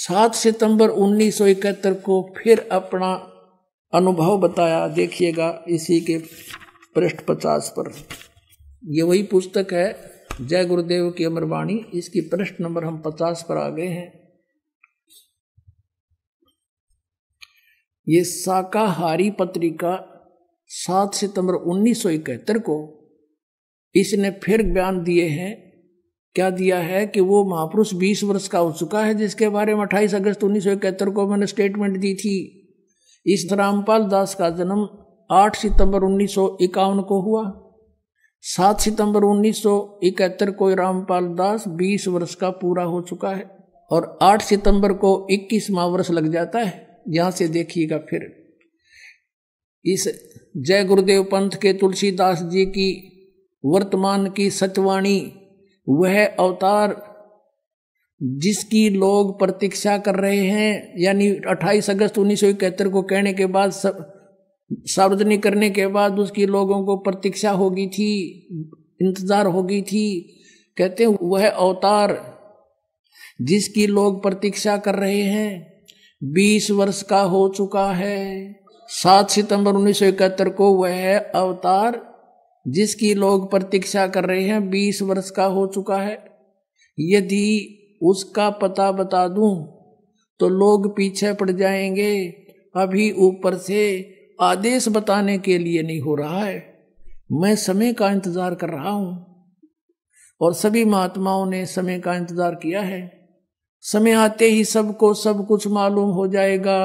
7 सितंबर 1971 को फिर अपना अनुभव बताया। देखिएगा इसी के पृष्ठ 50 पर। ये वही पुस्तक है जय गुरुदेव की अमरवाणी। इसकी पृष्ठ नंबर हम 50 पर आ गए हैं। ये शाकाहारी पत्रिका 7 सितंबर 1971 को इसने फिर बयान दिए हैं। क्या दिया है कि वो महापुरुष 20 वर्ष का हो चुका है, जिसके बारे में 28 अगस्त 1971 को मैंने स्टेटमेंट दी थी। इस रामपाल दास का जन्म 8 सितंबर 1951 को हुआ। 7 सितंबर 1971 को रामपाल दास 20 वर्ष का पूरा हो चुका है और 8 सितंबर को 21वां वर्ष लग जाता है। यहां से देखिएगा फिर इस जय गुरुदेव पंथ के तुलसीदास जी की वर्तमान की सचवाणी, वह अवतार जिसकी लोग प्रतीक्षा कर रहे हैं, यानी 28 अगस्त 1971 को कहने के बाद सार्वजनिक करने के बाद उसकी लोगों को प्रतीक्षा होगी थी, इंतजार होगी थी। कहते हैं वह अवतार जिसकी लोग प्रतीक्षा कर रहे हैं 20 वर्ष का हो चुका है। 7 सितंबर 1971 को वह अवतार जिसकी लोग प्रतीक्षा कर रहे हैं 20 वर्ष का हो चुका है। यदि उसका पता बता दूं तो लोग पीछे पड़ जाएंगे। अभी ऊपर से आदेश बताने के लिए नहीं हो रहा है, मैं समय का इंतजार कर रहा हूं और सभी महात्माओं ने समय का इंतजार किया है। समय आते ही सबको सब कुछ मालूम हो जाएगा।